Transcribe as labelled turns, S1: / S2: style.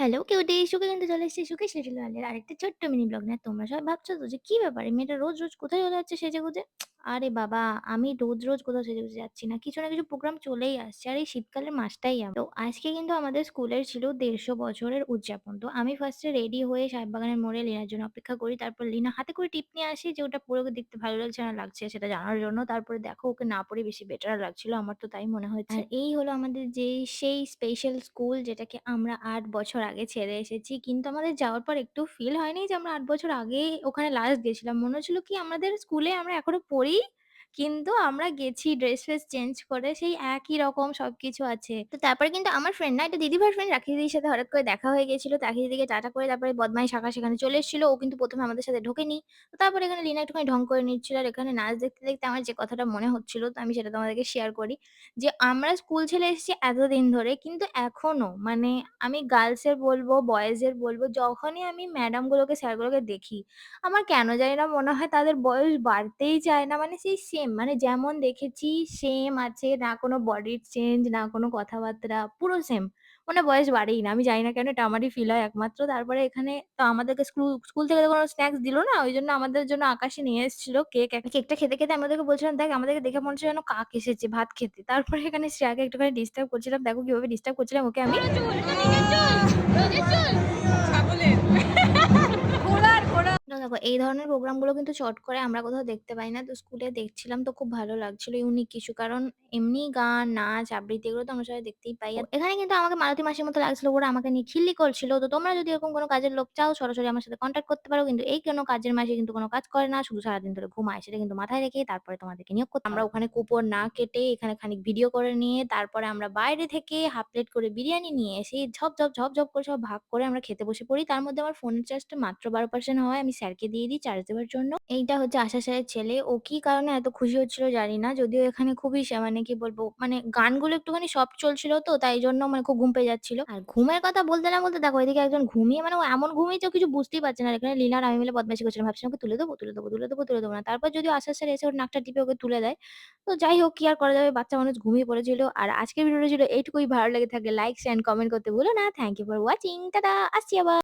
S1: Hello cutie! সুখে কিন্তু চলে এসেছি সুখেশ লিটল ওয়ার্ল্ডের আরেকটা ছোট্ট মিনি ব্লগ নিয়ে। তোমরা সবাই ভাবছো তো যে কি ব্যাপার এই মেয়েটা রোজ কোথায় চলে যাচ্ছে সেজেগুজে? আরে বাবা আমি রোজ কোথাও সেজেগুজে যাচ্ছি না। কিছু না কিছু প্রোগ্রাম চলেই আসছে। আর এই শীতকালের মাসটাই এমন। তো আজকে কিন্তু আমাদের স্কুলের ছিল ১৫০ বছরের উদযাপন। তো আমি ফার্স্ট এ রেডি হয়ে সাহেববাগানের মোড়ে লিনার জন্য অপেক্ষা করি। তারপর লিনা হাতে করে টিপ নিয়ে আসি যে ওটা পরে ওকে দেখতে ভালো লাগছে না লাগছে সেটা জানার জন্য। তারপরে দেখো ওকে না পরে বেশি বেটার লাগছিল। আমার তো তাই মনে হয়েছে। আর এই হলো আমাদের সেই স্পেশাল স্কুল যেটাকে আমরা ৮ বছর আগে ছেড়ে এসেছি। কিন্তু আমাদের যাওয়ার পর একটু ফিল হয়নি যে আমরা ৮ বছর আগে ওখানে লাস্ট গেছিলাম। মনে হচ্ছিল কি আমাদের স্কুলে আমরা এখনো পড়ি। কিন্তু আমরা গেছি ড্রেস-ফ্রেস চেঞ্জ করে সেই একই রকম সবকিছু আছে। তো তারপরে কিন্তু আমার ফ্রেন্ড না এটা দিদিভাইয়ের ফ্রেন্ড রাখি দিদির সাথে হঠাৎ করে দেখা হয়ে গিয়েছিল। তো রাখি দিদিকে টাটা করে তারপরে বদমাইশ শাখা সেখানে চলে এসেছিল। ও কিন্তু ১ম এ আমাদের সাথে ঢোকেনি। তো তারপরে এখানে লিনা একটুখানি ঢং করে নিচ্ছিল। আর এখানে নাচ দেখতে আমার যে কথাটা মনে হচ্ছিল তো আমি সেটা তোমাদেরকে শেয়ার করি। যে আমরা স্কুল ছেড়ে এসেছি এতদিন ধরে কিন্তু এখনো মানে আমি গার্লস এর বলবো, বয়েজ এর বলবো যখনই আমি ম্যাডাম গুলোকে, স্যার গুলোকে দেখি, আমার কেন জানি না মনে হয় তাদের বয়স বাড়তেই চায় না। মানে সেই সেম মানে যেমন দেখেছি সেম আছে। না কোনো বডির চেঞ্জ, না কোনো কথাবার্তা, পুরো সেম। মানে বয়স বাড়েই না। আমি জানি না কেন এটা আমারই ফিল হয় একমাত্র। তারপরে এখানে তো আমাদেরকে স্কুল থেকে তো কোনো স্ন্যাকস দিল না। ওইজন্য আমাদের জন্য আকাশে নিয়ে এসেছিল কেক। কেকটা খেতে আমি ওদেরকে বলছিলাম, "দেখ আমাদেরকে দেখে মনে হচ্ছে যেন কাক এসেছে ভাত খেতে।" তারপরে এখানে শ্রেয়াকে একটুখানি ডিস্টার্ব করছিলাম। দেখো কিভাবে ডিস্টার্ব করছিলাম ওকে আমি। তো দেখো এই ধরনের প্রোগ্রামগুলো কিন্তু চট করে আমরা কোথাও দেখতে পাই না। তো স্কুলে দেখছিলাম তো খুব ভালো লাগছিল ইউনিক কিছু। কারণ এমনি গান, নাচ, আবৃত্তি এগুলো তো আমরা সবাই দেখতেই পাই। আর এখানে কিন্তু আমাকে মালতী মাসির মতো লাগছিল। ওরা আমাকে নিয়ে খিল্লি করছিল। তো তোমরা যদি এরকম কোনো কাজের লোক চাও সরাসরি আমার সাথে কনট্যাক্ট করতে পারো। কিন্তু এই কোনো কাজের মাসি কিন্তু কোনো কাজ করে না। শুধু সারাদিন ধরে ঘুমায়। সেটা কিন্তু মাথায় রেখে তারপরে তোমাদেরকে নিয়োগ করতে আমরা ওখানে কুপন না কেটে এখানে খানিক ভিডিও করে নিয়ে তারপরে আমরা বাইরে থেকে হাফ প্লেট করে বিরিয়ানি নিয়ে এসে ঝপ করে সব ভাগ করে আমরা খেতে বসে পড়ি। তার মধ্যে আমার ফোনের চার্জটা মাত্র ১২% হয়। আমি স্যারকে দিয়ে দিই চার্জ দেওয়ার জন্য। এইটা হচ্ছে আশা স্যারের ছেলে। ও কি কারণে এত খুশি হচ্ছিল জানি না। যদিও এখানে খুবই মানে কি বলবো মানে গানগুলো একটুখানি সফট চলছিল তো তাই জন্য মানে খুব ঘুম পেয়ে যাচ্ছিল। আর ঘুমের কথা বলতে না বলতে দেখো এদিকে একজন ঘুমিয়ে মানে ও এমন ঘুমিয়েছে ও কিছু বুঝতেই পারছে না। আর এখানে লীনা আর আমি মিলে বদমাইশি করছিলাম। ভাবছিলাম ওকে তুলে দেবো না। তারপর যদিও আশা স্যার এসে ওর নাকটা টিপে ওকে তুলে দেয়। তো যাই হোক কি আর করা যাবে বাচ্চা মানুষ ঘুমিয়ে পড়েছিল। আর আজকের ভিডিওটা ছিল এইটুকুই ভালো লেগে থাকলে লাইক, শেয়ার, কমেন্ট করতে ভুলো না। Thank you for watching. Tata আসছি আবার।